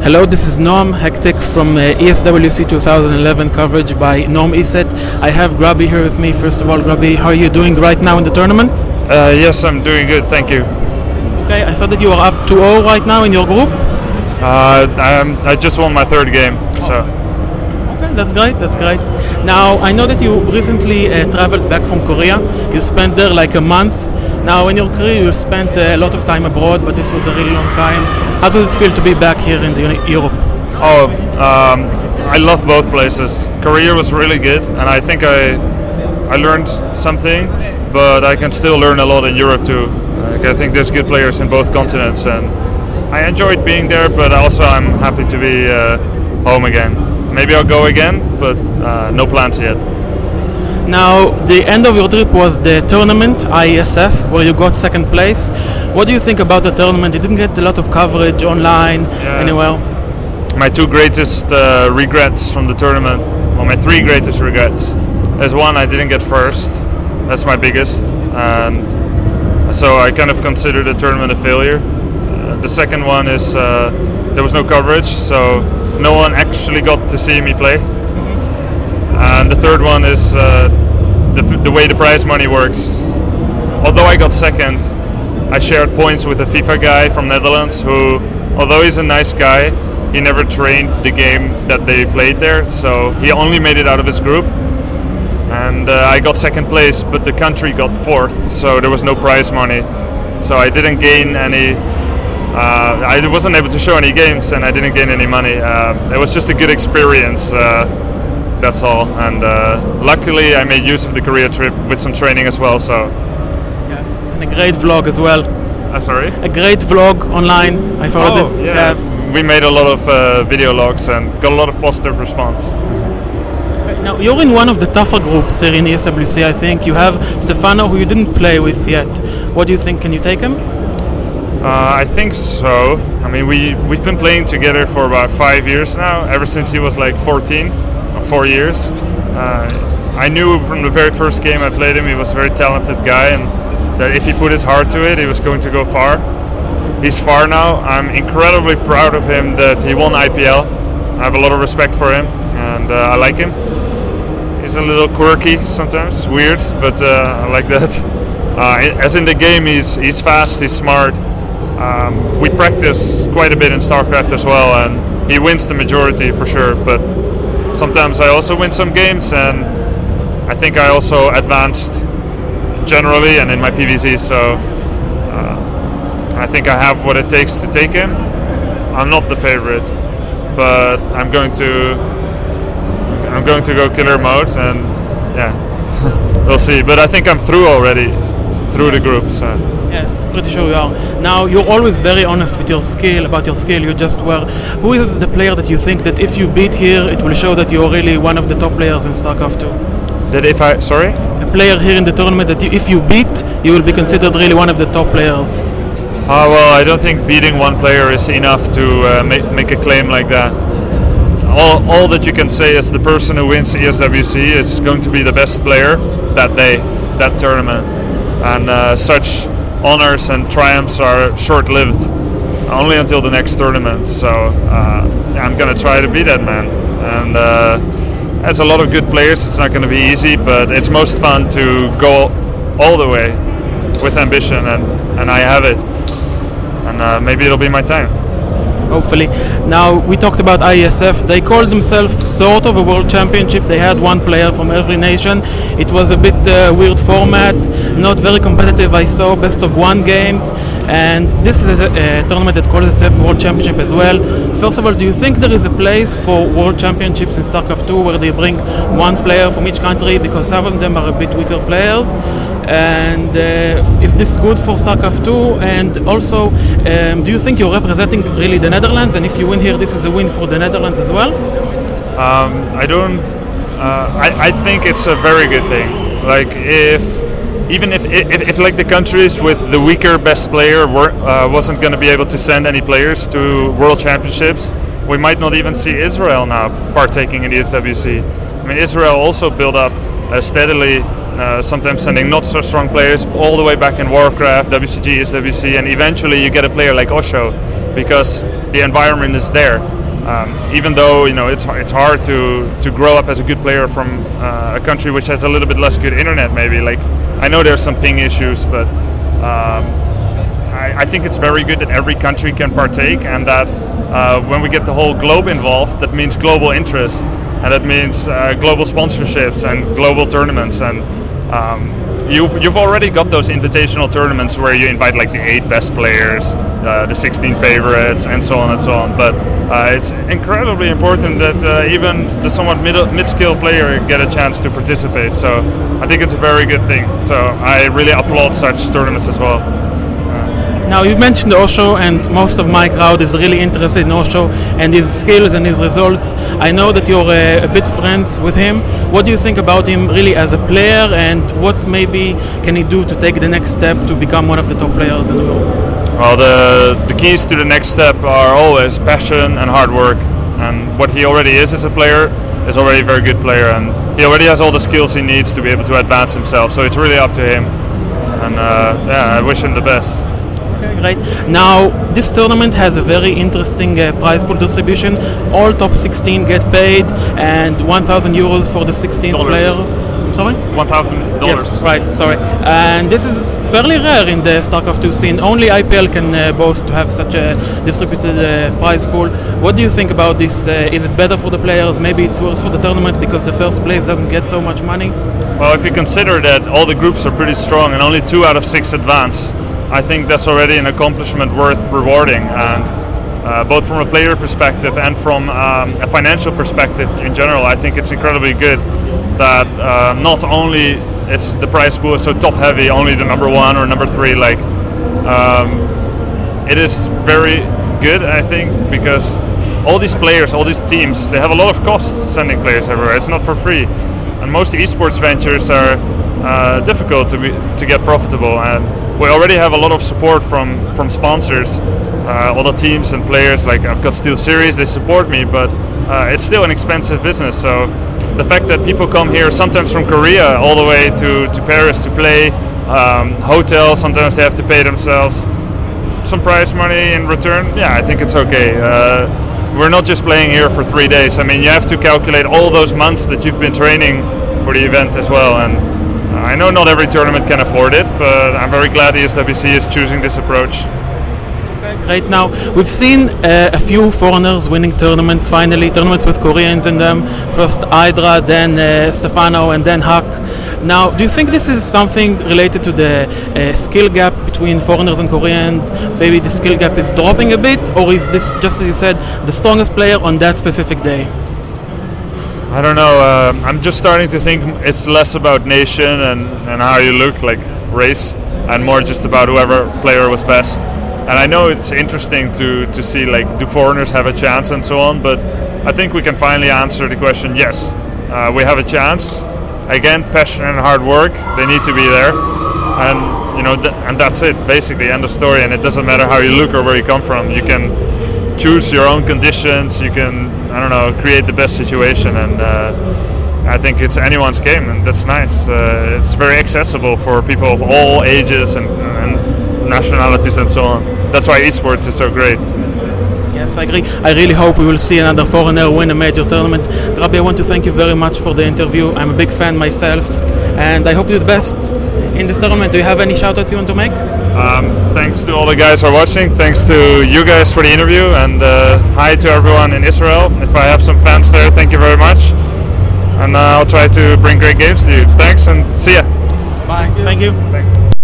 Hello, this is Noam Hektik from ESWC 2011 coverage by Norm ESET. I have Grubby here with me. First of all, Grubby, how are you doing right now in the tournament? Yes, I'm doing good, thank you. Okay, I saw that you are up 2-0 right now in your group. I just won my third game, so. Okay, that's great, that's great. Now, I know that you recently traveled back from Korea. You spent there like a month. Now, in your career, you spent a lot of time abroad, but this was a really long time. How does it feel to be back here in Europe? I love both places. Korea was really good, and I think I learned something, but I can still learn a lot in Europe too. I think there's good players in both continents, and I enjoyed being there, but also I'm happy to be home again. Maybe I'll go again, but no plans yet. Now, the end of your trip was the tournament, IESF, where you got second place. What do you think about the tournament? You didn't get a lot of coverage online, anywhere. My two greatest regrets from the tournament, well, my three greatest regrets. There's one, I didn't get first. That's my biggest. And so I kind of consider the tournament a failure. The second one is there was no coverage, so no one actually got to see me play. And the third one is the way the prize money works. Although I got second, I shared points with a FIFA guy from Netherlands who, although he's a nice guy, he never trained the game that they played there, so he only made it out of his group. And I got second place, but the country got fourth, so there was no prize money. So I didn't gain any, I wasn't able to show any games, and I didn't gain any money. It was just a good experience. That's all, and luckily I made use of the Korea trip with some training as well. So, yes, and a great vlog as well. Sorry? A great vlog online. I followed it. Yeah. We made a lot of video logs and got a lot of positive response. Now you're in one of the tougher groups here in ESWC. I think you have Stefano, who you didn't play with yet. What do you think? Can you take him? I think so. I mean, we've been playing together for about 5 years now. Ever since he was like 14. 4 years. I knew from the very first game I played him, he was a very talented guy, and that if he put his heart to it, he was going to go far. He's far now. I'm incredibly proud of him that he won IPL. I have a lot of respect for him, and I like him. He's a little quirky sometimes, weird, but I like that. As in the game, he's fast, he's smart. We practice quite a bit in StarCraft as well, and he wins the majority for sure, but sometimes I also win some games, and I think I also advanced generally and in my PVZ, so I think I have what it takes to take him. I'm not the favorite, but I'm going to go killer mode, and yeah, we'll see. But I think I'm through already, through the group. So. Yes, pretty sure you are. Now, you're always very honest with your skill, about your skill you just were. Who is the player that you think that if you beat here, it will show that you're really one of the top players in StarCraft 2? That if I, sorry? A player here in the tournament that if you beat, you will be considered really one of the top players. Well, I don't think beating one player is enough to make a claim like that. All that you can say is the person who wins ESWC is going to be the best player that day, that tournament. And such honors and triumphs are short-lived, only until the next tournament. So I'm gonna try to be that man. And there's a lot of good players. It's not gonna be easy, but it's most fun to go all the way with ambition, and I have it. And maybe it'll be my time. Hopefully. Now, we talked about IESF. They called themselves sort of a world championship. They had one player from every nation. It was a bit weird format, not very competitive. I saw best of 1 games, and this is a tournament that calls itself world championship as well. First of all, do you think there is a place for world championships in StarCraft 2 where they bring one player from each country, because some of them are a bit weaker players? And is this good for StarCraft 2? And also, do you think you're representing really the Netherlands? And if you win here, this is a win for the Netherlands as well? I don't. I think it's a very good thing. Like even if like the countries with the weaker best player wasn't going to be able to send any players to World Championships, we might not even see Israel now partaking in the ESWC. I mean, Israel also built up steadily. Sometimes sending not so strong players all the way back in Warcraft, WCG, ESWC, and eventually you get a player like Osho. because the environment is there. Even though it's hard to grow up as a good player from a country which has a little bit less good internet, maybe. Like, I know there's some ping issues, but I think it's very good that every country can partake, and that when we get the whole globe involved, that means global interest, and that means global sponsorships and global tournaments. And you've already got those invitational tournaments where you invite like the 8 best players, the 16 favorites, and so on and so on. But it's incredibly important that even the somewhat mid-skill player get a chance to participate. So I think it's a very good thing. So I really applaud such tournaments as well. Now, you mentioned Osho, and most of my crowd is really interested in Osho and his skills and his results. I know that you're a bit friends with him. What do you think about him really as a player, and what maybe can he do to take the next step to become one of the top players in the world? Well, the keys to the next step are always passion and hard work. And what he already is as a player is already a very good player, and he already has all the skills he needs to be able to advance himself. So it's really up to him. And yeah, I wish him the best. Okay, great. Now, this tournament has a very interesting prize pool distribution. All top 16 get paid, and 1,000 euros for the 16th player. I'm sorry? $1,000. Yes, right, sorry. And this is fairly rare in the StarCraft 2 scene. Only IPL can boast to have such a distributed prize pool. What do you think about this? Is it better for the players? Maybe it's worse for the tournament because the first place doesn't get so much money? Well, if you consider that all the groups are pretty strong and only 2 out of 6 advance, I think that's already an accomplishment worth rewarding. And both from a player perspective and from a financial perspective in general, I think it's incredibly good that not only it's the prize pool is so top heavy, only the number 1 or number 3, like it is very good, I think, because all these players, all these teams, they have a lot of costs sending players everywhere. It's not for free, and most esports ventures are difficult to get profitable. And we already have a lot of support from sponsors. All the teams and players, like I've got Steel Series, they support me, but it's still an expensive business. So the fact that people come here, sometimes from Korea all the way to Paris to play, hotels, sometimes they have to pay themselves, some prize money in return, yeah, I think it's okay. We're not just playing here for 3 days. I mean, you have to calculate all those months that you've been training for the event as well. And I know not every tournament can afford it, but I'm very glad ESWC is choosing this approach. Right now, we've seen a few foreigners winning tournaments, finally, tournaments with Koreans in them. First Hydra, then Stefano, and then Huck. Now, do you think this is something related to the skill gap between foreigners and Koreans? Maybe the skill gap is dropping a bit, or is this, just as you said, the strongest player on that specific day? I don't know. I'm just starting to think it's less about nation and how you look, like race, and more just about whoever player was best. And I know it's interesting to see, like, do foreigners have a chance and so on, but I think we can finally answer the question, yes, we have a chance. Again, passion and hard work, they need to be there. And, you know, and that's it, basically, end of story. And it doesn't matter how you look or where you come from. You can choose your own conditions, you can, I don't know, create the best situation. And I think it's anyone's game, and that's nice. It's very accessible for people of all ages and nationalities and so on. That's why esports is so great. Yes, I agree. I really hope we will see another foreigner win a major tournament. Grubby, I want to thank you very much for the interview. I'm a big fan myself, and I hope you the best in this tournament. Do you have any shout-outs you want to make? Thanks to all the guys who are watching. Thanks to you guys for the interview, and hi to everyone in Israel. If I have some fans there, thank you very much. And I'll try to bring great games to you. Thanks, and see ya. Bye. Thank you. Thank you.